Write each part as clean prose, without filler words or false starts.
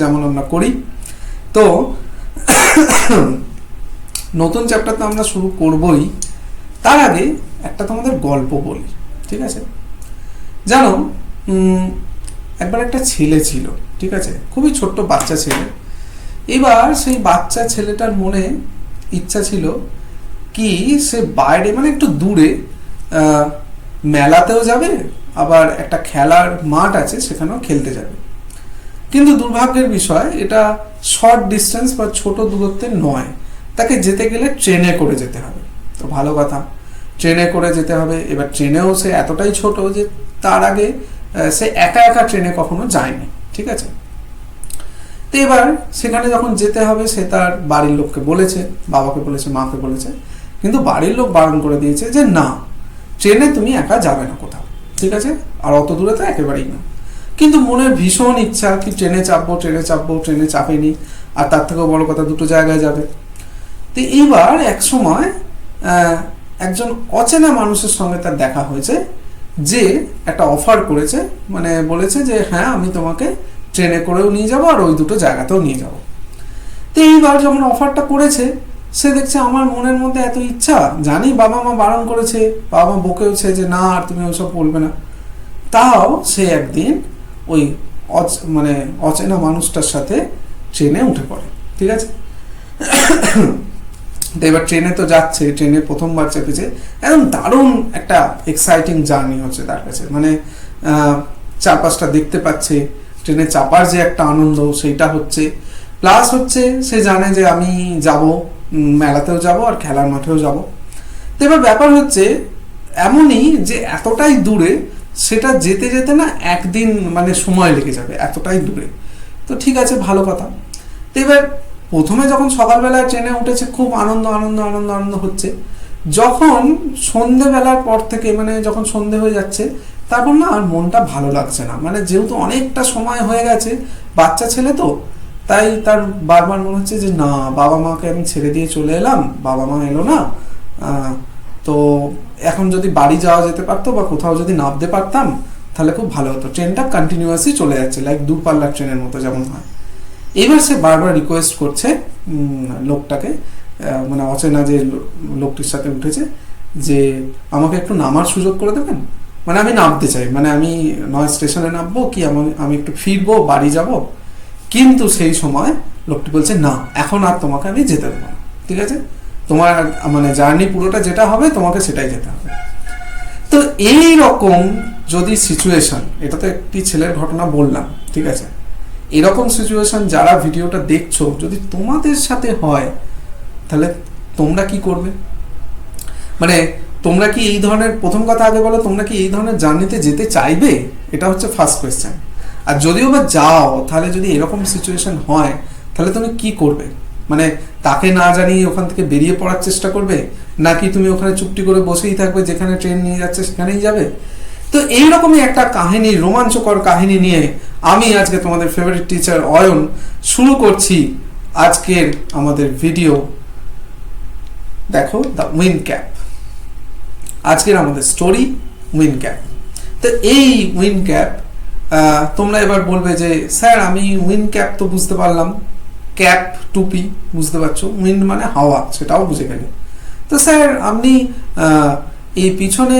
যেমন আমরা করি। তো নতুন চ্যাপ্টার তো আমরা শুরু করবই, তার আগে একটা তোমাদের গল্প বলি, ঠিক আছে? জানো, একবার একটা ছেলে ছিল, ঠিক আছে, খুবই ছোট্ট বাচ্চা ছেলে। এবার সেই বাচ্চা ছেলেটার মনে ইচ্ছা ছিল কি সে বাইরে মানে একটু দূরে মেলাতেও যাবে, আবার একটা খেলার মাঠ আছে সেখানেও খেলতে যাবে। কিন্তু দুর্ভাগ্যের বিষয় এটা শর্ট ডিস্টেন্স বা ছোট দূরত্বে নয়, তাকে যেতে গেলে ট্রেনে করে যেতে হবে। তো ভালো কথা, ট্রেনে করে যেতে হবে। এবার ট্রেনেও সে এতটাই ছোট যে তার আগে সে একা একা ট্রেনে কখনো যায়নি, ঠিক আছে? তো এবার সেখানে যখন যেতে হবে সে তার বাড়ির লোককে বলেছে, বাবাকে বলেছে, মাকে বলেছে, কিন্তু বাড়ির লোক বারণ করে দিয়েছে যে না, ট্রেনে তুমি একা যাবে না কোথাও, ঠিক আছে? আর অত দূরে তো একেবারেই না। কিন্তু মনের ভীষণ ইচ্ছা কি ট্রেনে চাপবো, ট্রেনে চাপেনি। আর তার থেকেও বড় কথা, দুটো জায়গায় যাবে। তো এইবার এক সময় একজন অচেনা মানুষের সঙ্গে তার দেখা হয়েছে, যে একটা অফার করেছে, মানে বলেছে যে হ্যাঁ আমি তোমাকে ট্রেনে করেও নিয়ে যাবো আর ওই দুটো জায়গাতেও নিয়ে যাবো। তো এইবার যখন অফারটা করেছে, সে দেখছে আমার মনের মধ্যে এত ইচ্ছা, জানি বাবা মা বারণ করেছে, বাবা মা বকেওছে যে না আর তুমি ওইসব বলবে না, তাও সে একদিন ওই মানে অচেনা মানুষটার সাথে ট্রেনে উঠে পড়ে, ঠিক আছে? তো এবার ট্রেনে তো যাচ্ছে, ট্রেনে প্রথমবার চেপেছে, একদম দারুণ একটা এক্সাইটিং জার্নি হচ্ছে তার কাছে। মানে চারপাশটা দেখতে পাচ্ছে, ট্রেনে চাপার যে একটা আনন্দ সেইটা হচ্ছে, প্লাস হচ্ছে সে জানে যে আমি যাব, মেলাতেও যাব আর খেলার মাঠেও যাব। তো এবার ব্যাপার হচ্ছে এমনই যে এতটাই দূরে, সেটা যেতে যেতে না একদিন মানে সময় লেগে যাবে, এতটাই দূরে। তো ঠিক আছে, ভালো কথা। তো এবার প্রথমে যখন সকালবেলায় ট্রেনে উঠেছে খুব আনন্দ আনন্দ আনন্দ আনন্দ হচ্ছে, যখন সন্ধেবেলার পর থেকে মানে যখন সন্ধে হয়ে যাচ্ছে, তারপর না আর মনটা ভালো লাগছে না। মানে যেহেতু অনেকটা সময় হয়ে গেছে, বাচ্চা ছেলে তো, তাই তার বারবার মনে হচ্ছে যে না, বাবা মাকে আমি ছেড়ে দিয়ে চলে এলাম, বাবা মা এলো না, তো এখন যদি বাড়ি যাওয়া যেতে পারতো বা কোথাও যদি নামতে পারতাম তাহলে খুব ভালো হতো। ট্রেনটা কন্টিনিউয়াসলি চলে যাচ্ছে, লাইক দূরপাল্লার ট্রেনের মতো যেমন হয়। এবার সে বারবার রিকোয়েস্ট করছে লোকটাকে, মানে অচেনা যে লোকটির সাথে উঠেছে, যে আমাকে একটু নামার সুযোগ করে দেবেন, মানে আমি নামতে চাই, মানে আমি নয় স্টেশনে নামবো কি আমি একটু ফিরবো, বাড়ি যাব। কিন্তু সেই সময় লোকটি বলছে না, এখন আর তোমাকে আমি যেতে দেবো না, ঠিক আছে? তোমার মানে জার্নি পুরোটা যেটা হবে তোমাকে সেটাই যেতে হবে। তো এই রকম যদি সিচুয়েশন, এটা তো একটি ছেলের ঘটনা বললাম, ঠিক আছে, এরকম সিচুয়েশন যারা ভিডিওটা দেখছো যদি তোমাদের সাথে হয়, তাহলে তোমরা কি করবে? মানে তোমরা কি এই ধরনের, প্রথম কথা আগে বলো, তোমরা কি এই ধরনের জার্নিতে যেতে চাইবে? এটা হচ্ছে ফার্স্ট কোয়েশ্চেন। আর যদিও বা যাও, তাহলে যদি এরকম সিচুয়েশন হয় তাহলে তুমি কি করবে? মানে তাকে না জানিয়ে ওখান থেকে বেরিয়ে পড়ার চেষ্টা করবে, নাকি তুমি ওখানে চুপটি করে বসেই থাকবে, যেখানে ট্রেন নিয়ে যাচ্ছে সেখানেই যাবে? তো এইরকমই একটা কাহিনী, রোমাঞ্চকর কাহিনী নিয়ে আমি আজকে তোমাদের ফেভারিট টিচার অয়ন শুরু করছি আজকের আমাদের ভিডিও। দেখো, দ্য উইন্ড ক্যাপ। আজকের আমাদের স্টোরি উইন্ড ক্যাপ। তো এই উইন্ড ক্যাপ, তোমরা এবার বলবে যে স্যার আমি উইন্ড ক্যাপ তো বুঝতে পারলাম, ক্যাপ টুপি বুঝতে পারছো, উইন্ড মানে হাওয়া, সেটাও বুঝে গেলে। তো স্যার আপনি এই পিছনে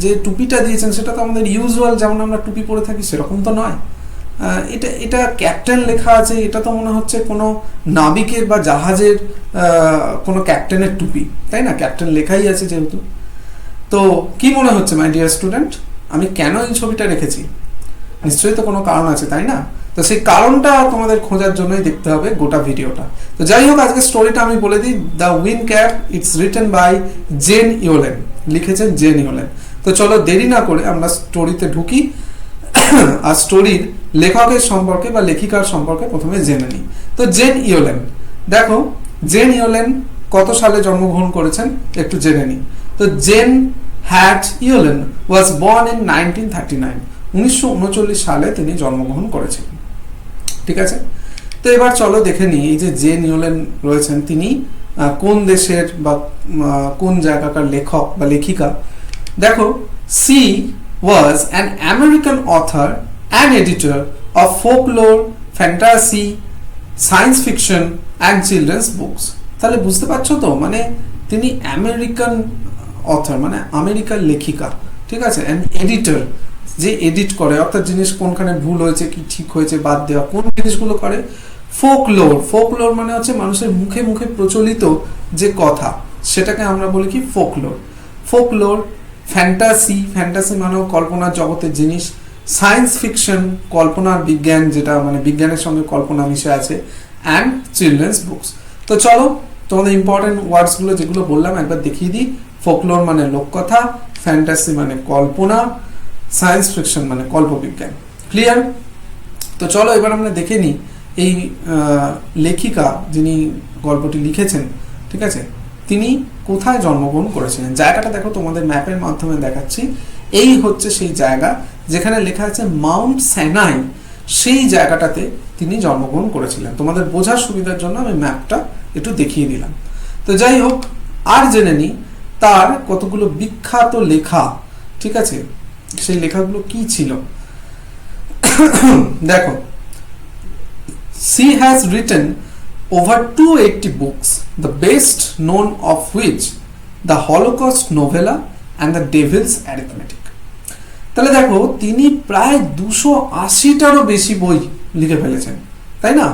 যে টুপিটা দিয়েছেন সেটা তো আমাদের ইউজুয়াল যেমন আমরা টুপি পরে থাকি সেরকম তো নয়, এটা ক্যাপ্টেন লেখা আছে, এটা তো মনে হচ্ছে কোনো নাবিকের বা জাহাজের কোনো ক্যাপ্টেনের টুপি, তাই না? ক্যাপ্টেন লেখাই আছে যেহেতু। তো কি মনে হচ্ছে মাই ডিয়ার স্টুডেন্ট, আমি কেন এই ছবিটা রেখেছি? নিশ্চয়ই তো কোনো কারণ আছে, তাই না? তো সেই কারণটা তোমাদের খোঁজার জন্যই দেখতে হবে গোটা ভিডিওটা। তো যাই হোক, আজকে স্টোরিটা আমি বলে দিই। The wind cap, it's written by Jane Yolen, লিখেছেন জেন ইওলেন। তো চলো দেরি না করে আমরা স্টোরিতে ঢুকি আর স্টোরির লেখকের সম্পর্কে বা লেখিকার সম্পর্কে প্রথমে জেনে নিই। তো জেন ইওলেন, দেখো জেন ইওলেন কত সালে জন্মগ্রহণ করেছেন একটু জেনে নিই। তো Jane Hyatt Yolen was born in 1939, 1939 সালে তিনি জন্মগ্রহণ করেছিলেন, ঠিক আছে? তো এবার চলো দেখে নিই এই যে জেন ইওলেন রয়েছেন, তিনি কোন দেশের বা কোন জায়গাকার লেখক বা লেখিকা। দেখো, she was an American author and editor of folklore, fantasy, science fiction and children's books. তাহলে বুঝতে পারছো তো, মানে তিনি আমেরিকান অথর, মানে আমেরিকার লেখিকা, ঠিক আছে, অ্যান্ড এডিটর, যে এডিট করে, অর্থাৎ জিনিস কোনখানে ভুল হয়েছে, কি ঠিক হয়েছে, বাদ দেওয়া, কোন জিনিসগুলো করে। ফোকলোর, ফোকলোর মানে হচ্ছে মানুষের মুখে মুখে প্রচলিত যে কথা, সেটাকে আমরা বলি কি ফোকলোর। ফোকলোর, ফ্যান্টাসি, ফ্যান্টাসি মানেও কল্পনার জগতের জিনিস, সায়েন্স ফিকশন, কল্পনার বিজ্ঞান, যেটা মানে বিজ্ঞানের সঙ্গে কল্পনা মিশে আছে, অ্যান্ড চিলড্রেন্স বুকস। তো চলো তোমাদের ইম্পর্টেন্ট ওয়ার্ডসগুলো যেগুলো বললাম একবার দেখিয়ে দিই। ফোকলোর মানে লোককথা, ফ্যান্টাসি মানে কল্পনা, সায়েন্স ফিকশন মানে কল্পবিজ্ঞান। ক্লিয়ার? তো চলো এবার আমরা দেখে নিই এই লেখিকা যিনি গল্পটি লিখেছেন, ঠিক আছে, তিনি কোথায় জন্মগ্রহণ করেছিলেন। জায়গাটা দেখো, তোমাদের ম্যাপের মাধ্যমে দেখাচ্ছি। এই হচ্ছে সেই জায়গা যেখানে লেখা আছে মাউন্ট সাইনাই, সেই জায়গাটাতে তিনি জন্মগ্রহণ করেছিলেন। তোমাদের বোঝার সুবিধার জন্য আমি ম্যাপটা একটু দেখিয়ে দিলাম। তো যাই হোক, আর জেনে নিই তার কতগুলো বিখ্যাত লেখা, ঠিক আছে, সেই লেখাগুলো কি ছিল। দেখো, she has written over 280 books, the best known of which the Holocaust novella and the Devil's Arithmetic. তাহলে দেখো, তিনি প্রায় 280টারও বেশি বই লিখে ফেলেছেন, তাই না?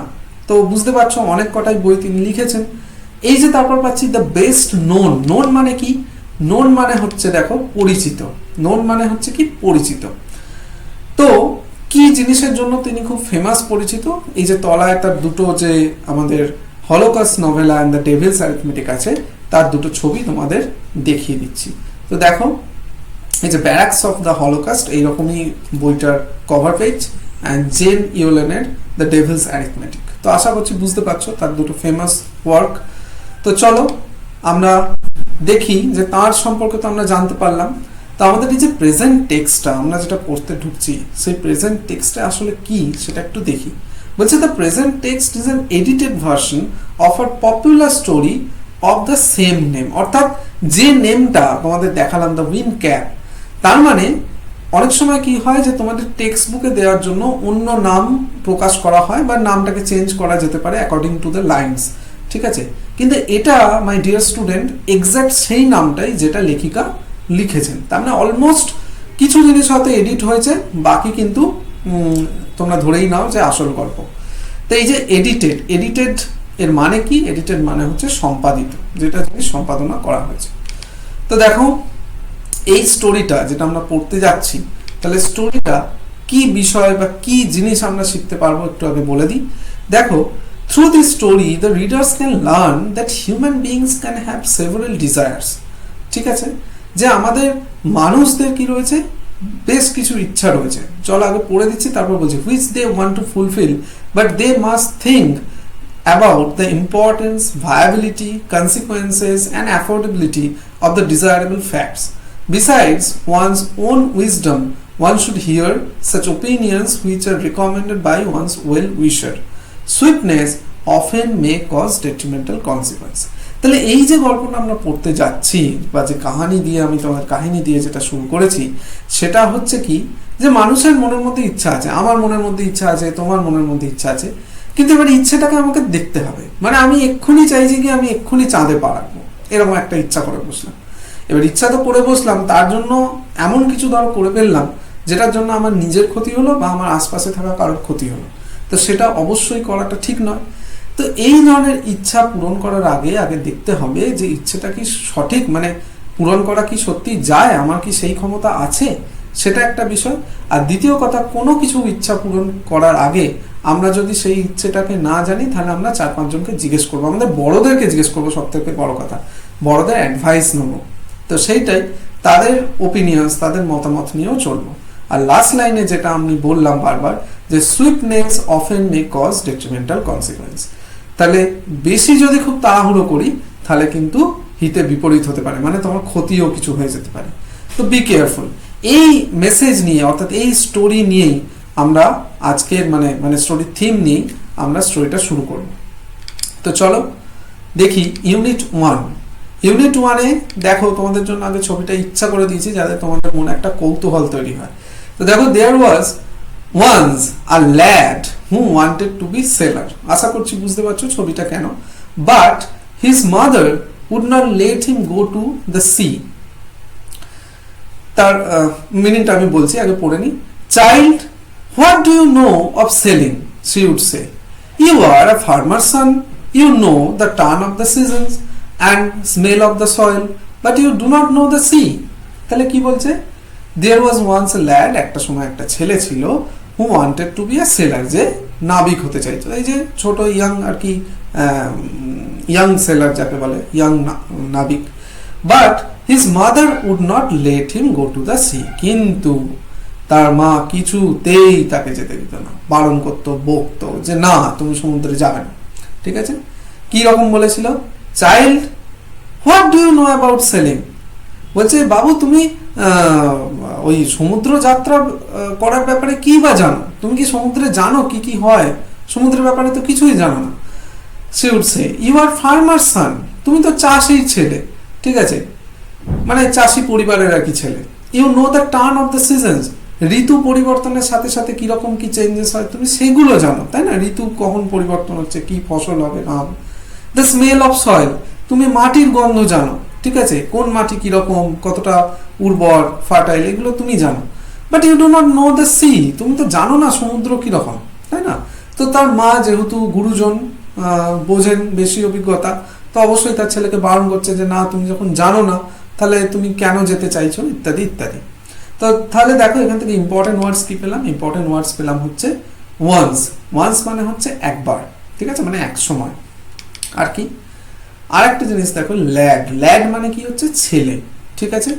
তো বুঝতে পারছো অনেক কটাই বই তিনি লিখেছেন। এই যে তারপর পাচ্ছি দ্য বেস্ট নোন। নোন মানে কি? নোন মানে হচ্ছে দেখো পরিচিত। নোন মানে হচ্ছে কি পরিচিত। তো কি জিনিসের জন্য তিনি খুব ফেমাস, পরিচিত? এই যে তলায় তার দুটো যে আমাদের holocaust novella and the devil's arithmetic আছে, তার দুটো ছবি তোমাদের দেখিয়ে দিচ্ছি। তো দেখো, এই যে ব্যারাকস অফ দ্য হলোকস্ট, এইরকমই বইটার কভার পেজ, অ্যান্ড জেন ইউলেনের দ্য ডেভিলস অ্যারিথমেটিক। তো আশা করছি বুঝতে পারছো তার দুটো ফেমাস ওয়ার্ক। তো চলো আমরা দেখি যে তার সম্পর্কে তো আমরা জানতে পারলাম। তো আমাদের এই যে প্রেজেন্ট টেক্সটটা আমরা যেটা পড়তে ঢুকছি, সেই প্রেজেন্ট টেক্সটটা আসলে কি সেটা একটু দেখি। বলছে the present text is an edited version of a popular story of the same name. অর্থাৎ যে নেমটা তোমাদের দেখালাম, দ্য উইন ক্যাপ, তার মানে অনেক সময় কি হয় যে তোমাদের টেক্সট বুকে দেওয়ার জন্য অন্য নাম প্রকাশ করা হয়, বা নামটাকে চেঞ্জ করা যেতে পারে অ্যাকর্ডিং টু দ্য লাইনস, ঠিক আছে। কিন্তু এটা মাই ডিয়ার স্টুডেন্ট এক্স্যাক্ট সেই নামটাই যেটা লেখিকা লিখেছেন। তার মানে অলমোস্ট কিছু জিনিস হয়তো এডিট হয়েছে, বাকি কিন্তু তোমরা ধরেই নাও যে আসল গল্প। তো এই যে এডিটেড, এডিটেড এর মানে কি? এডিটেড মানে হচ্ছে সম্পাদিত, যেটা জিনিস সম্পাদনা করা হয়েছে। তো দেখো, এই স্টোরিটা যেটা আমরা পড়তে যাচ্ছি, তাহলে স্টোরিটা কি বিষয় বা কি জিনিস আমরা শিখতে পারবো একটু আগে বলে দিই। দেখো, through this story the readers can learn that human beings can have several desires, ঠিক আছে, যে আমাদের মানুষদের কি রয়েছে, বেশ কিছু ইচ্ছা রয়েছে। চলো আগে পড়ে দিচ্ছি, তারপর বলছি which they want to fulfill, but they must think about the importance, viability, consequences and affordability of the desirable facts. Besides one's own wisdom, one should hear such opinions which are recommended by one's well-wisher. Swiftness often may cause detrimental consequence. তাহলে এই যে গল্পটা আমরা পড়তে যাচ্ছি, বা যে কাহিনী দিয়ে আমি তোমাদের কাহিনী দিয়ে যেটা শুরু করেছি, সেটা হচ্ছে কি, যে মানুষের মনের মধ্যে ইচ্ছা আছে, আমার মনের মধ্যে ইচ্ছা আছে, তোমার মনের মধ্যে ইচ্ছা আছে, কিন্তু এবার ইচ্ছেটাকে আমাকে দেখতে হবে। মানে আমি এক্ষুনি চাইছি কি আমি এক্ষুনি চাঁদে পা রাখবো, এরকম একটা ইচ্ছা করে বসলাম। এবার ইচ্ছা তো করে বসলাম, তার জন্য এমন কিছু ধরো করে ফেললাম যেটার জন্য আমার নিজের ক্ষতি হলো বা আমার আশপাশে থাকা কারোর ক্ষতি হলো। তো সেটা অবশ্যই করাটা ঠিক নয়। তো এই ধরনের ইচ্ছা পূরণ করার আগে দেখতে হবে যে ইচ্ছেটা কি সঠিক, মানে পূরণ করা কি সত্যি যায়, আমার কি সেই ক্ষমতা আছে, সেটা একটা বিষয়। আর দ্বিতীয় কথা, কোনো কিছু ইচ্ছা পূরণ করার আগে আমরা যদি সেই ইচ্ছেটাকে না জানি, তাহলে আমরা 4-5 জনকে জিজ্ঞেস করবো, আমাদের বড়দেরকে জিজ্ঞেস করবো, সব থেকে বড় কথা বড়দের অ্যাডভাইস নেবো। তো সেইটাই, তাদের ওপিনিয়ন্স, তাদের মতামত নিয়েও চলবো। আর লাস্ট লাইনে যেটা আমি বললাম বারবার, যে swiftness often may cause detrimental consequence. তাহলে বেশি যদি খুব তাড়াহুড়ো করি, তাহলে কিন্তু হিতে বিপরীত হতে পারে, মানে তোমার ক্ষতিও কিছু হয়ে যেতে পারে। তো বি কেয়ারফুল। এই মেসেজ নিয়ে, অর্থাৎ এই স্টোরি নিয়েই আমরা আজকের মানে স্টোরির থিম নিয়েই আমরা স্টোরিটা শুরু করব। তো চলো দেখি ইউনিট 1। ইউনিট 1-এ দেখো, তোমাদের জন্য আগে ছবিটা ইচ্ছা করে দিয়েছি যাতে তোমাদের মনে একটা কৌতূহল তৈরি হয়। তো দেখো, there was once a lad who wanted to be sailor. আশা করছি বুঝতে পারছো ছবিটা কেন। But his mother would not let him go to the sea. তার মিনিংটা আমি বলছি, আগে পড়ে নি। Child, what do you know of sailing? She would say. You are a farmer's son. You know the turn of the seasons and smell of the soil, but you do not know the sea. তাহলে কি বলছে? There was once a lad, একটা সময় একটা ছেলে ছিল, who wanted to be a sailor, যে নাবিক হতে চাইতো। এই যে ছোট ইয়াং আর কি, ইয়াং সেলার যাকে বলে, ইয়াং নাবিক। But his mother would not let him go to the sea, কিন্তু তার মা কিছুতেই তাকে যেতে দিত না, বারণ করতো, বকতো যে না তুমি সমুদ্রে যাবে না। ঠিক আছে, কি রকম বলেছিল? Child, what do you know about sailing? বলছে বাবু তুমি ওই সমুদ্র যাত্রা করার ব্যাপারে কি বা জানো? তুমি কি সমুদ্রে জানো কি কি হয়? সমুদ্রের ব্যাপারে তো কিছুই জানো না। সে would say, you are farmer son, তুমি তো চাষির ছেলে। ঠিক আছে, মানে চাষি পরিবারের আর কি ছেলে। You know the turn of the seasons, ঋতু পরিবর্তনের সাথে সাথে কিরকম কি চেঞ্জেস হয় তুমি সেগুলো জানো, তাই না? ঋতু কখন পরিবর্তন হচ্ছে, কি ফসল হবে না হবে। দ্য স্মেল অফ সয়েল, তুমি মাটির গন্ধ জানো। ঠিক আছে, কোন মাটি কিরকম, কতটা উর্বর, ফার্টাইল, এগুলো তুমি জানো। But you do not know the sea, তুমি তো জানো না সমুদ্র কিরকম, তাই না? তো তার মা যেহেতু গুরুজন, বোঝেন, বেশি অভিজ্ঞতা, তো অবশ্যই তার ছেলেকে বারণ করছে যে না তুমি যখন জানো না তাহলে তুমি কেন যেতে চাইছো, ইত্যাদি ইত্যাদি। তো তাহলে দেখো এখান থেকে ইম্পর্টেন্ট ওয়ার্ডস কি পেলাম? ইম্পর্টেন্ট ওয়ার্ডস পেলাম হচ্ছে ওয়ান্স। ওয়ান্স মানে হচ্ছে একবার, ঠিক আছে, মানে এক সময়। আর কি আর একটা জিনিস দেখো, ল্যাড। ল্যাড মানে কি হচ্ছে ছেলে, ঠিক আছে।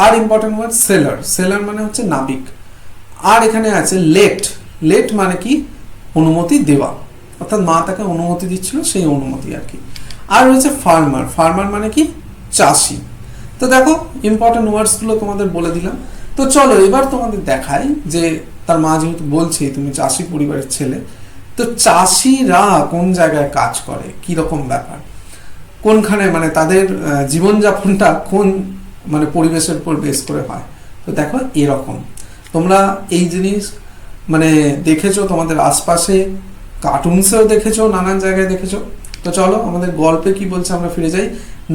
আর ইম্পর্টেন্ট ওয়ার্ড সেলার। সেলার মানে হচ্ছে নাবিক। আর এখানে আছে লেট। লেট মানে কি অনুমতি দেওয়া, অর্থাৎ মা তাকে অনুমতি দিচ্ছিল, সেই অনুমতি আর কি। আর রয়েছে ফার্মার। ফার্মার মানে কি চাষি। তো দেখো ইম্পর্টেন্ট ওয়ার্ডসগুলো তোমাদের বলে দিলাম। তো চলো এবার তোমাদের দেখাই যে তার মা যেহেতু বলছে তুমি চাষি পরিবারের ছেলে, তো চাষিরা কোন জায়গায় কাজ করে, কি রকম ব্যাপার, কোনখানে মানে তাদের জীবনযাপনটা কোন মানে পরিবেশের উপর বেস করে হয়। তো দেখো এরকম তোমরা এই জিনিস মানে দেখেছো তোমাদের আশপাশে, কার্টুনসেও দেখেছো, নানান জায়গায় দেখেছো। তো চলো আমাদের গল্পে কি বলছে আমরা ফিরে যাই।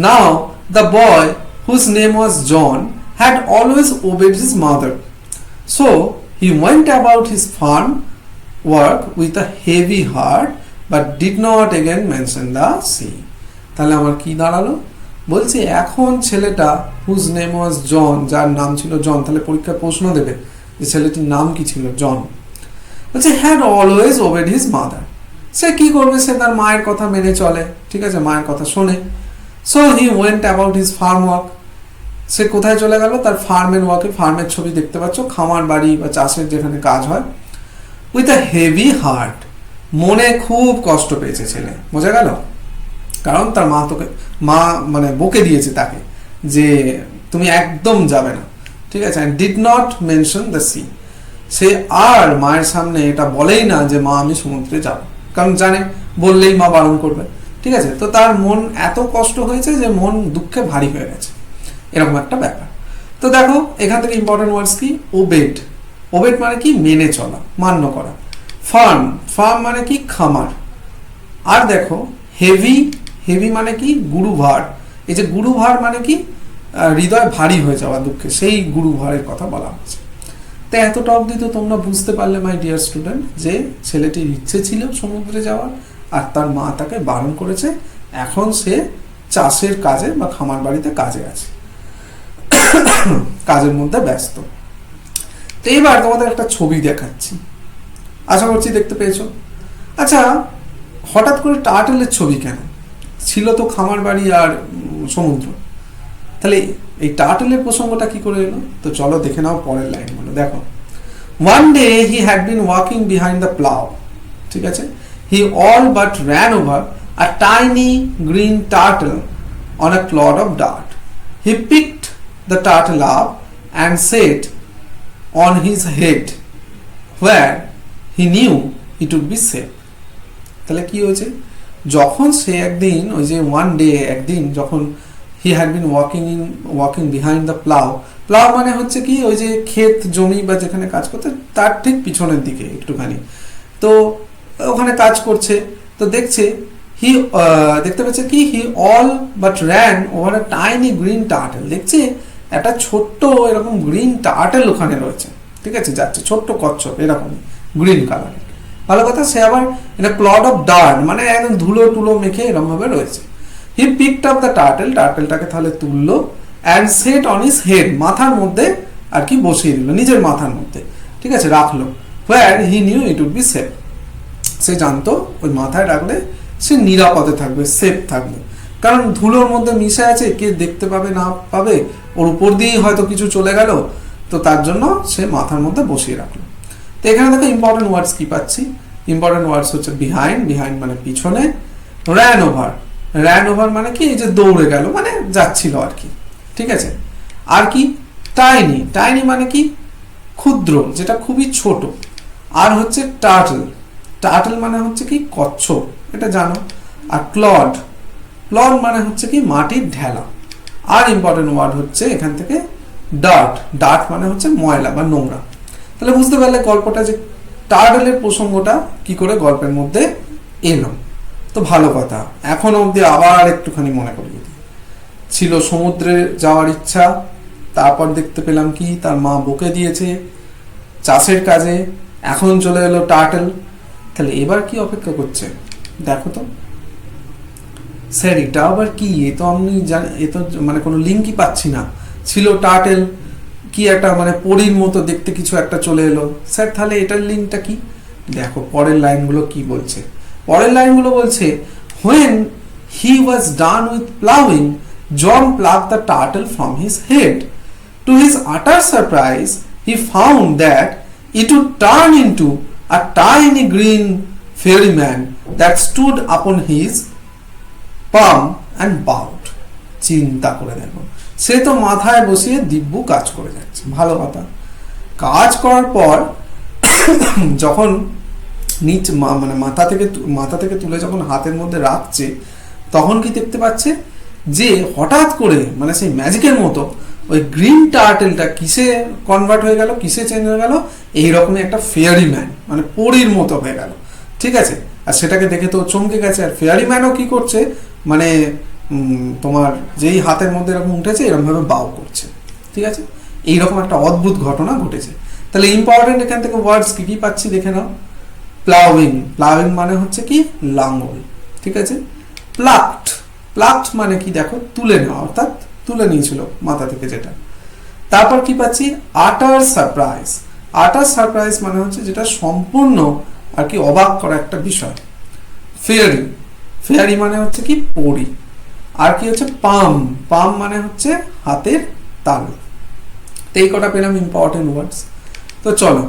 Now the boy whose name was John had always obeyed his mother, so he went about his farm work with a heavy heart but did not again mention the sea. তাহলে আমার কি দাঁড়ালো? বলছে এখন ছেলেটা হুজ নেম ওয়াজ জন, যার নাম ছিল জন, তাহলে পরীক্ষায় প্রশ্ন দেবে যে ছেলেটির নাম কি ছিল, জন। বলছে had always obeyed his mother, সে কি করবে, সে তার মায়ের কথা মেনে চলে, ঠিক আছে, মায়ের কথা শোনে। So he went about his farm work, সে কোথায় চলে গেল, তার ফার্মের ওয়ার্কে। ফার্মের ছবি দেখতে পাচ্ছ, খামার বাড়ি বা চাষের যেখানে কাজ হয়। উইথ আ হেভি হার্ট, মনে খুব কষ্ট পেয়েছে ছেলে, বোঝা গেল, কারণ তার মা মানে বকে দিয়েছে তাকে যে তুমি একদম যাবে না, ঠিক আছে। And did not mention the sea, সে আর মায়ের সামনে এটা বলেই না যে মা আমি সমুদ্রে যাব, কারণ জানে বললেই মা বারণ করবে, ঠিক আছে। তো তার মন এত কষ্ট হয়েছে যে মন দুঃখে ভারী হয়ে গেছে, এরকম একটা ব্যাপার। তো দেখো এখান থেকে ইম্পর্টেন্ট ওয়ার্ডস কি, ওবেড। ওবেড মানে কি মেনে চলা, মান্য করা। ফার্ম, ফার্ম মানে কি খামার। আর দেখো হেভি, হেভি মানে কি গুরুভার। এই যে গুরুভার মানে কি হৃদয় ভারী হয়ে যাওয়া দুঃখে, সেই গুরুভারের কথা বলা হচ্ছে। তো এতটা অবধি তো তোমরা বুঝতে পারলে মাই ডিয়ার স্টুডেন্ট যে ছেলেটির ইচ্ছে ছিল সমুদ্রে যাওয়ার, আর তার মা তাকে বারণ করেছে। এখন সে চাষের কাজে বা খামার বাড়িতে কাজে আছে, কাজের মধ্যে ব্যস্ত। তো এবার তোমাদের একটা ছবি দেখাচ্ছি, আশা করছি দেখতে পেয়েছো। আচ্ছা হঠাৎ করে টার্টলের ছবি কেন? ছিল তো খামার বাড়ি আর সমুদ্র, তাহলে এই টার্টলের প্রসঙ্গটা কি করে এলো? তো চলো দেখে নাও পরের লাইনগুলো। দেখো, one day he had been walking behind the plough, ঠিক আছে, হি all but ran over a tiny green turtle on a clod of dirt. He picked the turtle up and set on his head where he knew it would be safe. তাহলে কি হয়েছে? যখন সে একদিন ওই যে one day, একদিন যখন he had been walking behind the plough. Plough মানে হচ্ছে কি ওই যে ক্ষেত জমি বা যেখানে কাজ করতে তার ঠিক পিছনের দিকে একটুখানি। তো ওখানে কাজ করছে, তো দেখছে দেখতে পাচ্ছে কি হি all but ran over a tiny green turtle. দেখছে একটা ছোট্ট এরকম গ্রিন টার্টেল ওখানে রয়েছে, ঠিক আছে, যাচ্ছে ছোট্ট কচ্ছপ এরকম গ্রিন কালারের। ভালো কথা, সে আবার এটা ক্লড অফ ডার্ট, মানে একদম ধুলো টুলো মেখে এরকম ভাবে রয়েছে। He picked up the turtle, টার্টেলটাকে তাহলে তুললো, and set on his head, মাথার মধ্যে আর কি বসিয়ে দিল, নিজের মাথার মধ্যে, ঠিক আছে, রাখলো। Where he knew it would be safe, সে জানতো ওই মাথায় রাখলে সে নিরাপদে থাকবে, সেফ থাকবে, কারণ ধুলোর মধ্যে মিশে আছে, কে দেখতে পাবে না পাবে, ওর উপর দিয়েই হয়তো কিছু চলে গেল, তো তার জন্য সে মাথার মধ্যে বসিয়ে রাখলো। তো এখানে দেখো ইম্পর্টেন্ট ওয়ার্ডস কি পাচ্ছি, ইম্পর্টেন্ট ওয়ার্ডস হচ্ছে বিহাইন্ড, বিহাইন্ড মানে পিছনে, র্যান ওভার, র্যান ওভার মানে কি এই যে দৌড়ে গেল, মানে যাচ্ছিল আর কি, ঠিক আছে। আর কি টাইনি, টাইনি মানে কি ক্ষুদ্র, যেটা খুবই ছোট। আর হচ্ছে টার্টল, টার্টল মানে হচ্ছে কি কচ্ছপ, এটা জানো। আর ক্লড, ক্লড মানে হচ্ছে কি মাটির ঢেলা। আর ইম্পর্টেন্ট ওয়ার্ড হচ্ছে এখান থেকে ডার্ট, ডার্ট মানে হচ্ছে ময়লা বা নোংরা। তাহলে বুঝতে পারলে গল্পটা যে টার্টলের প্রসঙ্গটা কি করে গল্পের মধ্যে এলো। তো ভালো কথা, এখন অবধি আবার একটুখানি মনে করিয়ে দিই। ছিল সমুদ্রে যাওয়ার ইচ্ছা, তারপর দেখতে পেলাম কি তার মা বকে দিয়েছে চাষের কাজে, এখন চলে এলো টার্টল। তাহলে এবার কি অপেক্ষা করছে দেখো তো। স্যার এটা আবার কি, এ তো আমি এ তো মানে কোনো লিঙ্কই পাচ্ছি না। ছিল টার্টেল, কি একটা মানে পরীর মতো দেখতে কিছু একটা চলে এলো। স্যার তাহলে এটার লিঙ্কটা কি? দেখো পরের লাইনগুলো কি বলছে। পরের লাইনগুলো বলছে when he was done with plowing, John plucked the turtle from his head. To his utter surprise, he found that it would turn into a tiny green ferryman that stood upon his palm and bowed. চিন্তা করে দেখো, সে তো মাথায় বসিয়ে দিব্যু কাজ করে যাচ্ছে। ভালো কথা, কাজ করার পর যখন নিচ মানে মাথা থেকে তুলে যখন হাতের মধ্যে রাখছে, তখন কি দেখতে পাচ্ছে যে হঠাৎ করে মানে সেই ম্যাজিকের মতো ওই গ্রিন টার্টেলটা কিসে কনভার্ট হয়ে গেল, কিসে চেঞ্জ হয়ে গেল, এইরকমই একটা ফেয়ারি ম্যান মানে পরীর মতো হয়ে গেল, ঠিক আছে। আর সেটাকে দেখে তো চমকে গেছে। আর ফেয়ারি ম্যানও কি করছে, মানে তোমার যেই হাতের মধ্যে এরকম উঠেছে এরকম ভাবে বাও করছে, ঠিক আছে। এইরকম একটা অদ্ভুত ঘটনা ঘটেছে। তাহলে ইম্পর্টেন্ট এখান থেকে ওয়ার্ডস কি কি পাচ্ছি দেখে নাও। প্লাউইং, প্লাউইং মানে হচ্ছে কি লাঙ্গল, ঠিক আছে। প্লাকড, প্লাকড মানে কি দেখো তুলে নেওয়া, অর্থাৎ তুলে নিয়েছিল মাথা থেকে যেটা। তারপর কি পাচ্ছি আটার সারপ্রাইজ, আটার সারপ্রাইজ মানে হচ্ছে যেটা সম্পূর্ণ আর কি অবাক করা একটা বিষয়। ফেয়ারি, ফেয়ারি মানে হচ্ছে কি পরি। আর কি হচ্ছে পাম, পাম মানে হচ্ছে হাতের তালু। তো এই কটা পেলাম ইম্পর্টেন্ট ওয়ার্ডস। তো চলো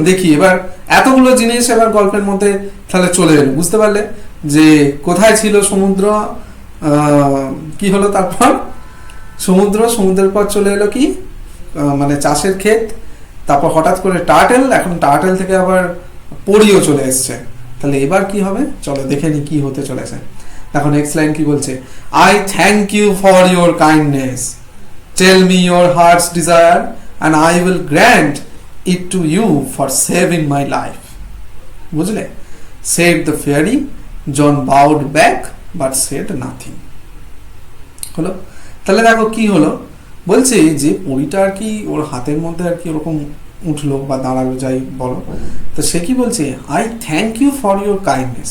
দেখি এবার এতগুলো জিনিস এবার গল্পের মধ্যে তাহলে চলে এলো, বুঝতে পারলে যে কোথায় ছিল সমুদ্র, কি হলো তারপর সমুদ্র, সমুদ্রের পর চলে এলো কি মানে চাষের ক্ষেত, তারপর হঠাৎ করে টার্টেল, এখন টার্টেল থেকে আবার পরিও চলে এসছে। তাহলে এবার কি হবে চলো দেখে নি কি হতে চলেছে। দেখো নেক্সট লাইন কি বলছে, I thank you for your kindness, tell me your heart's desire and I will grant it to you for saving my life. বুঝলে, said the fairy. John bowed back but said nothing. হলো, তাহলে দেখো কি হলো, বলছে যে পরীটা আর কি ওর হাতের মধ্যে আর কি ওরকম উঠলো বা দাঁড়ালো যাই বলো, তো সে কি বলছে I thank you for your kindness,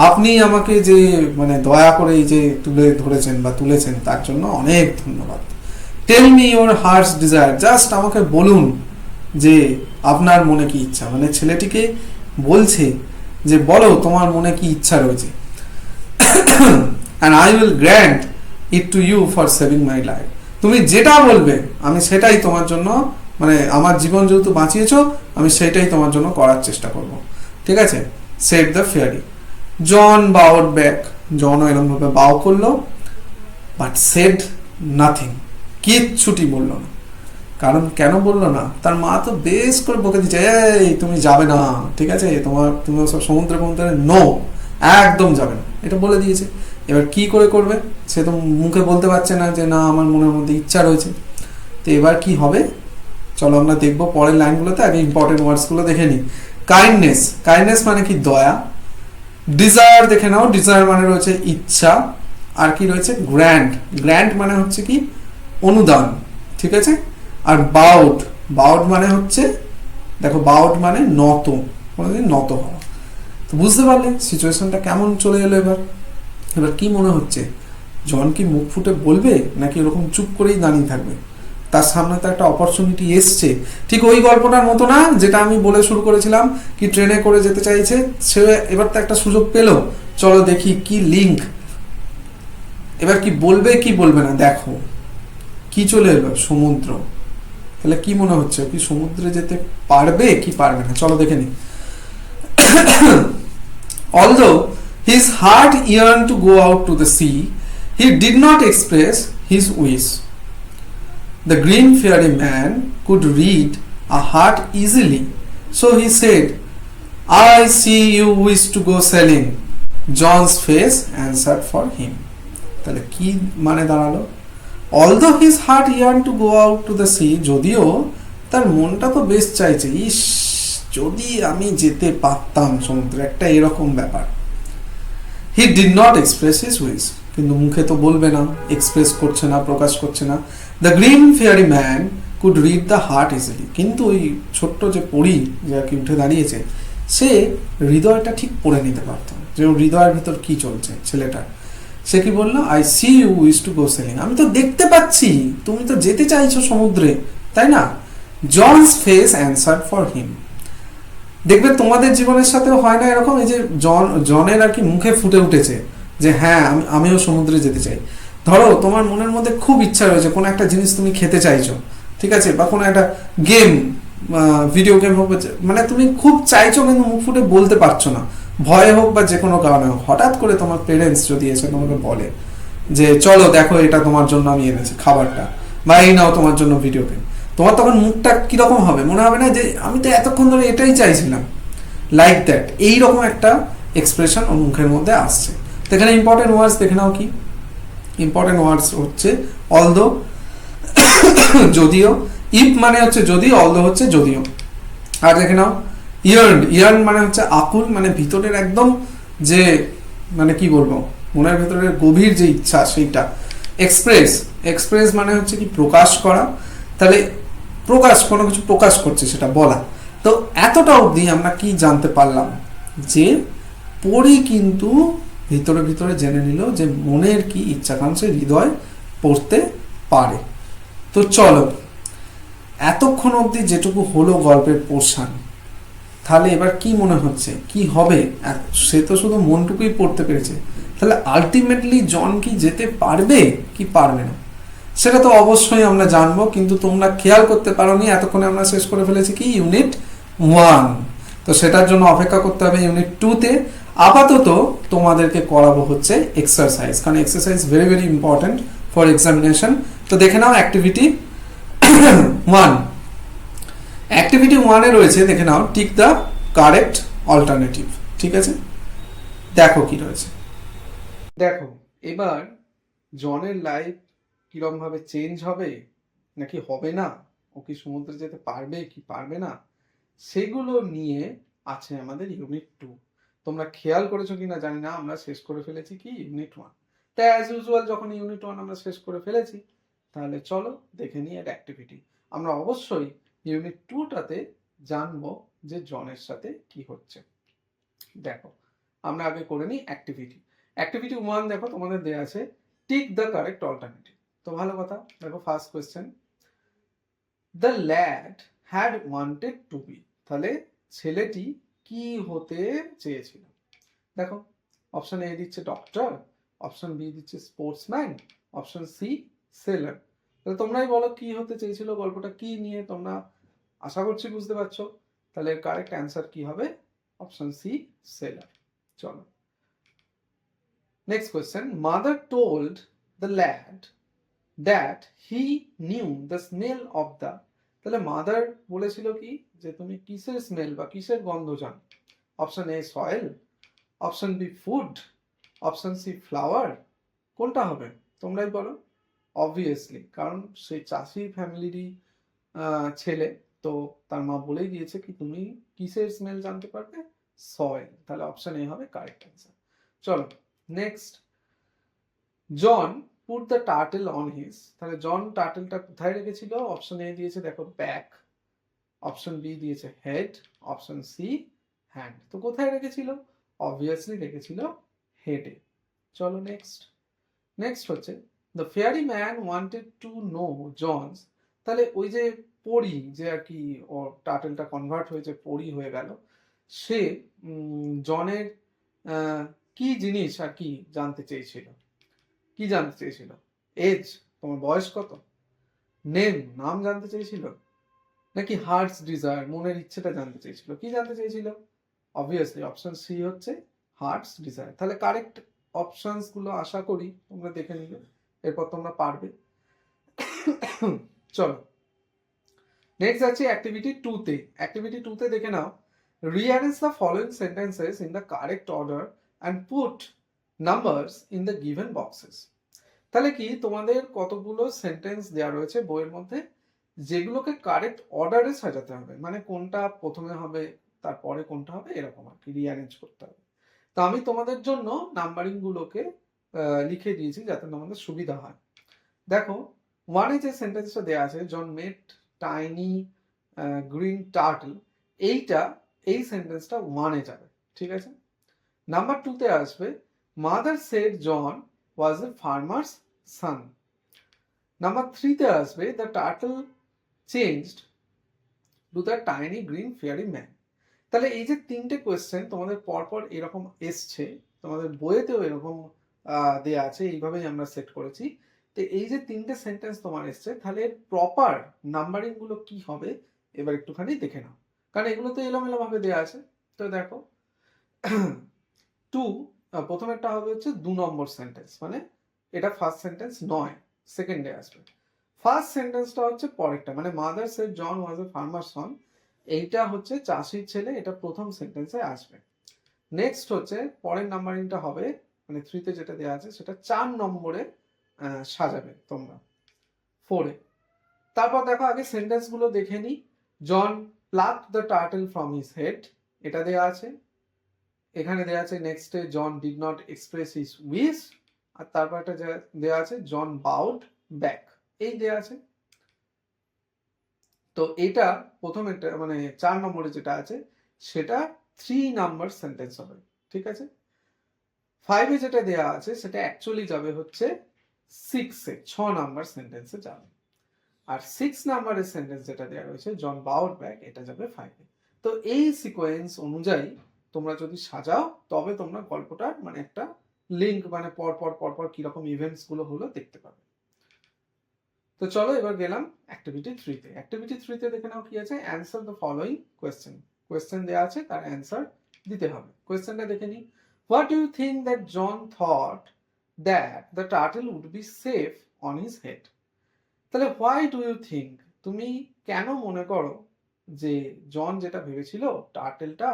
আপনি আমাকে যে মানে দয়া করে এই যে তুলে ধরেছেন বা তুলেছেন তার জন্য অনেক ধন্যবাদ। Tell me your heart's desire, just আমাকে বলুন যে আপনার মনে কি ইচ্ছা, মানে ছেলেটিকে বলছে যে বলো তোমার মনে কি ইচ্ছা রয়েছে। and I will grant it to you for saving my life, তুমি যেটা বলবে আমি সেটাই তোমার জন্য, মানে আমার জীবন যেহেতু বাঁচিয়েছো আমি সেটাই তোমার জন্য করার চেষ্টা করব, ঠিক আছে। said the fairy. John bowed back, জনও এরকম ভাবে বাও করলো, but said nothing, কিচ্ছুটি বললো না। কারণ কেন বললো না, তার মা তো বেশ করে বকে দিচ্ছে এই তুমি যাবে না, ঠিক আছে, তুমি সব সমুদ্রে নো, একদম যাবে না, এটা বলে দিয়েছে। এবার কি করে করবে, সে তো মুখে বলতে পারছে না যে না আমার মনের মধ্যে ইচ্ছা রয়েছে। তো এবার কি হবে চলো আমরা দেখবো পরের লাইনগুলোতে, আগে ইম্পর্টেন্ট ওয়ার্ডসগুলো দেখে নিই। কাইন্ডনেস, কাইন্ডনেস মানে কি দয়া। ডিজায়ার দেখে নাও, ডিজায়ার মানে রয়েছে ইচ্ছা। আর কি রয়েছে গ্র্যান্ড, গ্র্যান্ড মানে হচ্ছে কি অনুদান, ঠিক আছে। আর বাউড, বাউড মানে হচ্ছে দেখো বাউড মানে নত, কোনোদিন নত হওয়া। তো বুঝতে পারলে সিচুয়েশনটা কেমন চলে এলো। এবার এবার কি মনে হচ্ছে জন কি মুখ ফুটে বলবে নাকি এরকম চুপ করেই দাঁড়িয়ে থাকবে? তার সামনে তো একটা অপরচুনিটি এসছে, ঠিক ওই গল্পটার মতো না যেটা আমি বলে শুরু করেছিলাম, কি ট্রেনে করে যেতে চাইছে সে, এবার তো একটা সুযোগ পেলো, চলো দেখি কি লিঙ্ক, এবার কি বলবে কি বলবে না। দেখো কি চলে এলো সমুদ্র, তাহলে কি মনে হচ্ছে কি সমুদ্রে যেতে পারবে কি পারবে না, চলো দেখে নি। Although his heart yearned to go out to the sea, he did not express his wish. The green fairy man could read a heart easily, so he said, I see you wish to go sailing. John's face answered for him. তাহলে কি মানে দাঁড়ালো? Although his heart yearned to go out to the sea, যদিও তার মনটা তো বেশ চাইছে, ইস যদি আমি যেতে পারতাম সমুদ্রে, একটা এরকম ব্যাপার। He did not express his wish, কিন্তু মুখে তো বলবে না, এক্সপ্রেস করছে না, প্রকাশ করছে না। The green fairy man could read the heart easily, কিন্তু ওই ছোট্ট যে পরী যে আর কি উঠে দাঁড়িয়েছে, সে হৃদয়টা ঠিক পড়ে নিতে পারতো, যে ওর হৃদয়ের ভিতর কি চলছে ছেলেটার। সে কি বললো, I see you wish to go sailing, আমি তো দেখতে পাচ্ছি তুমি তো যেতে চাইছো সমুদ্রে, তাই না? John's face answered for him. দেখবে তোমাদের জীবনের সাথেও হয় না এরকম, এই যে জনের আর কি মুখে ফুটে উঠেছে যে হ্যাঁ আমিও সমুদ্রে যেতে চাই। ধরো তোমার মনের মধ্যে খুব ইচ্ছা রয়েছে কোনো একটা জিনিস তুমি খেতে চাইছো, ঠিক আছে, বা কোনো একটা গেম, ভিডিও গেম হোক, মানে তুমি খুব চাইছো কিন্তু মুখ ফুটে বলতে পারছো না, ভয়ে হোক বা যে কোনো কারণে হোক। হঠাৎ করে তোমার পেরেন্টস যদি এসে তোমাকে বলে যে চলো দেখো এটা তোমার জন্য আমি এনেছি খাবারটা, বা এই নাও তোমার জন্য ভিডিও গেম, তোমার তখন মুখটা কিরকম হবে? মনে হবে না যে আমি তো এতক্ষণ ধরে এটাই চাইছিলাম, লাইক দ্যাট, এইরকম একটা এক্সপ্রেশন ওর মুখের মধ্যে আসছে। তো এখানে ইম্পর্টেন্ট ওয়ার্ডস দেখে নাও কি ইম্পর্টেন্ট ওয়ার্ডস হচ্ছে অলদো, যদিও, ইফ মানে হচ্ছে যদি, অলদো হচ্ছে যদিও। আর দেখে নাও ইয়ার্ন, ইয়ার্ন মানে হচ্ছে আকুল, মানে ভিতরের একদম যে মানে কি বলবো মনের ভিতরের গভীর যে ইচ্ছা সেইটা। এক্সপ্রেস, এক্সপ্রেস মানে হচ্ছে কি প্রকাশ করা, তাহলে প্রকাশ, কোনো কিছু প্রকাশ করছে সেটা বলা। তো এতটা অবধি আমরা কি জানতে পারলাম যে পড়ি কিন্তু ভিতরে ভিতরে জেনে নিল যে মনের কি ইচ্ছাকাঙ্ক্ষা হৃদয় পড়তে পারে। তো চলো এতক্ষণ অবধি যেটুকু হলো গল্পের পোর্শন, তাহলে এবার কি মনে হচ্ছে কি হবে? সে তো শুধু মনটুকুই পড়তে পেরেছে, তাহলে আলটিমেটলি জন কি যেতে পারবে কি পারবে না সেটা তো অবশ্যই আমরা জানবো। কিন্তু তোমরা খেয়াল করতে পারোনি এতক্ষণে আমরা শেষ করে ফেলেছি কি ইউনিট 1, তো সেটার জন্য অপেক্ষা করতে হবে ইউনিট 2-তে। আপাতত তোমাদেরকে করাবো হচ্ছে এক্সারসাইজ, কারণ exercise very very important for examination. তো দেখে নাও অ্যাক্টিভিটি 1, অ্যাক্টিভিটি 1-এ রয়েছে, দেখে নাও টিক দ্য কারেক্ট অল্টারনেটিভ, ঠিক আছে। দেখো কি রয়েছে, দেখো এবার জনের লাইফ কিরম ভাবে চেঞ্জ হবে নাকি হবে না, ও কি সমুদ্রে যেতে পারবে কি পারবে না, সেগুলো নিয়ে আছে আমাদের ইউনিট 2। তোমরা খেয়াল করেছো কিনা জানি না, আমরা শেষ করে ফেলেছি কি ইউনিট 1। তাই অ্যাজ ইউজুয়াল যখন ইউনিট 1 আমরা শেষ করে ফেলেছি, তাহলে চলো দেখে নিই এর অ্যাক্টিভিটি। আমরা অবশ্যই ইউনিট 2টাতে জানবো যে জনের সাথে কি হচ্ছে। দেখো আমরা আগে করে নিই অ্যাক্টিভিটি। অ্যাক্টিভিটি 1 দেখো তোমাদের দেয়া আছে টিক দ্য কারেক্ট অল্টারনেটিভ। তো ভালো কথা, দেখো first question, the lad had wanted to be, তাহলে ছেলেটি কি হতে চেয়েছিল? দেখো অপশন এ দিচ্ছে ডক্টর, অপশন বি দিচ্ছে স্পোর্টসম্যান, অপশন সি সেলার। তাহলে তোমরাই বলো কি হতে চেয়েছিল, গল্পটা কি নিয়ে, তোমরা আশা করছি বুঝতে পারছো। তাহলে কারেক্ট অ্যান্সার কি হবে? Option C sailor. চলো next question, mother told the lad that he knew the smell of the, তাহলে মাদার বলেছিল কি যে তুমি কিসের স্মেল বা কিসের গন্ধ জানো? Option A soil, option B food, option C flower, কোনটা হবে তোমরাই বলো। অবভিয়াসলি, কারণ সেই চাষি ফ্যামিলিরই ছেলে, তো তার মা বলেই দিয়েছে কি তুমি কিসের স্মেল জানতে পারবে? সয়েল। তাহলে অপশন এ হবে কারেক্ট অ্যান্সার। চলো next, John put the turtle on his, তাহলে জন টার্টেলটা কোথায় রেখেছিল? অপশন এ দিয়েছে দেখো ব্যাক, অপশন বি দিয়েছে হেড, অপশন সি হ্যান্ড। তো কোথায় রেখেছিল? অবভিয়াসলি রেখেছিল হেডে। চলো নেক্সট, নেক্সট হচ্ছে the fairy man wanted to know John's, তাহলে ওই যে পরি যে আর কি ওর টার্টেলটা কনভার্ট হয়েছে পরি হয়ে গেল, সে জনের কি জিনিস আর কি জানতে চেয়েছিল? কি জানতে চেয়েছিল? এজ, তোমার বয়স কত? নেম, নাম জানতে চেয়েছিল? নাকি হার্টস ডিজায়ার, মনের ইচ্ছেটা জানতে চেয়েছিল? কি জানতে চেয়েছিল? অবভিয়াসলি অপশন সি হচ্ছে হার্টস ডিজায়ার। তাহলে কারেক্ট অপশনস গুলো আশা করি তোমরা দেখে নিবে, এরপর তোমরা পারবে। চলো নেক্সট আছে অ্যাক্টিভিটি 2 তে। অ্যাক্টিভিটি 2 তে দেখে নাও, rearrange the following sentences in the correct order and put numbers in the given boxes. তাহলে কি তোমাদের কতগুলো সেন্টেন্স দেওয়া রয়েছে বইয়ের মধ্যে, যেগুলোকে কারেক্ট অর্ডারে সাজাতে হবে, মানে কোনটা প্রথমে হবে তারপরে কোনটা হবে এরকম আর কি রিঅ্যারেঞ্জ করতে হবে। তো আমি তোমাদের জন্য নাম্বারিং গুলোকে লিখে দিয়েছি যাতে তোমাদের সুবিধা হয়। দেখো ওয়ানে যে সেন্টেন্সটা দেওয়া আছে জন মেট টাইনি গ্রিন টার্টল, এই সেন্টেন্সটা ওয়ানে যাবে, ঠিক আছে। নাম্বার 2 তে আসবে mother said John was A farmers San. Number 3 তে আসবে the turtle changed to the tiny green fairy man. তাহলে এই যে তিনটে কোয়েশ্চেন তোমাদের পরপর এরকম এসছে, তোমাদের বইয়েতেও এরকম দেয়া আছে, এইভাবেই আমরা সেট করেছি। তো এই যে তিনটে সেন্টেন্স তোমার এসছে, তাহলে প্রপার নাম্বারিং গুলো কি হবে এবার একটুখানি দেখে নাও, কারণ এগুলো তো এলোমেলো ভাবে দেওয়া আছে। তো দেখো প্রথমেরটা হবে হচ্ছে 2 নম্বর সেন্টেন্স, মানে এটা ফার্স্ট সেন্টেন্স নয়, সেকেন্ডে আসবে। ফার্স্ট সেন্টেন্সটা হচ্ছে পরেরটা, মানে mother said John was a farmer son, এইটা হচ্ছে চাষির ছেলে, এটা প্রথম সেন্টেন্সে আসবে। নেক্সট হচ্ছে পরের নাম্বারিংটা হবে, মানে 3 তে যেটা দেওয়া আছে সেটা 4 নম্বরে সাজাবে তোমরা 4 এ। তারপর দেখো আগে সেন্টেন্স গুলো দেখে নি। John plucked the turtle from his head, এটা দেওয়া আছে। এখানে দেওয়া আছে নেক্সটে John did not express his wish, আর তারপর একটা দেওয়া আছে জন বাউড ব্যাক, এই দেওয়া আছে। তো এটা প্রথমে মানে 4 নম্বরে যেটা আছে সেটা 3 নাম্বার সেন্টেন্স হবে, ঠিক আছে। 5 এ যেটা দেওয়া আছে সেটা অ্যাকচুয়ালি যাবে হচ্ছে 6 এ, 6 নাম্বার সেন্টেন্সে যাবে। আর 6 নাম্বারের সেন্টেন্স যেটা দেওয়া রয়েছে জন বাউড ব্যাক, এটা যাবে 5 এ। তো এই সিকোয়েন্স অনুযায়ী তোমরা যদি সাজাও তবে তোমরা গল্পটার মানে একটা লিঙ্ক, মানে পরপর কিরকম ইভেন্টস গুলো হলো দেখতে পাবে। তো চলো এবার গেলাম অ্যাক্টিভিটি 3 তে। অ্যাক্টিভিটি 3 তে দেখে নাও কি আছে, answer the following question. Question দেওয়া আছে, তার অ্যান্সার দিতে হবে। কোয়েশ্চেনটা দেখে নিই। What do you think that John thought that the turtle would be safe on his head. তাহলে হোয়াই ডু ইউ থিঙ্ক, তুমি কেন মনে করো যে জন যেটা ভেবেছিল টার্টেলটা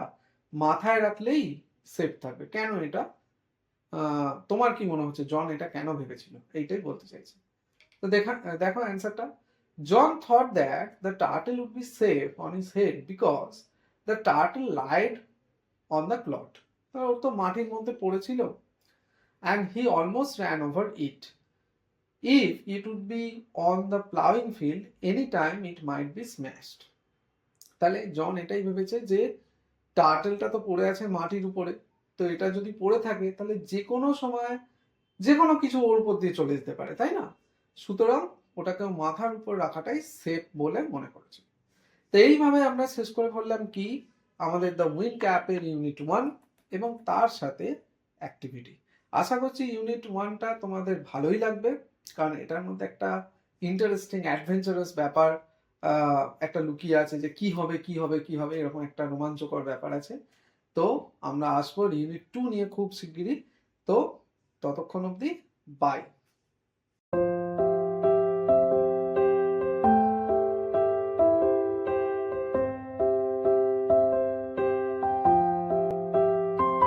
মাথায় রাখলেই সেফ থাকবে, কেন এটা তোমার কি মনে হচ্ছে জন এটা কেন ভেবেছিল, এইটাই বলতে চাইছে। তো দেখো অ্যান্সারটা, John thought that the turtle would be safe on his head because the turtle lied on the clod. ওর তো মাটির মধ্যে পড়েছিল, and he almost ran over it. If it would be on the plowing field, any time it might be smashed. তাহলে জন এটাই ভেবেছে যে টার্টেলটা তো পড়ে আছে মাটির উপরে, তো এটা যদি পড়ে থাকে তাহলে যে কোনো সময় যে কোনো কিছু ওর উপর দিয়ে চলে যেতে পারে, তাই না? সুতরাং ওটাকে মাথার উপর রাখাটাই সেফ বলে মনে করেছে। তো এইভাবে আমরা শেষ করে ফেললাম কি আমাদের দ্য উইন্ড ক্যাপের ইউনিট 1 এবং তার সাথে অ্যাক্টিভিটি। আশা করছি ইউনিট 1টা তোমাদের ভালোই লাগবে, কারণ এটার মধ্যে একটা ইন্টারেস্টিং অ্যাডভেঞ্চারাস ব্যাপার একটা লুকিয়ে আছে, যে কি হবে এরকম একটা রোমাঞ্চকর ব্যাপার আছে। তো আমরা আসবো ইউনিট 2 নিয়ে খুব শিগগিরই। তো ততক্ষণ অবধি বাই।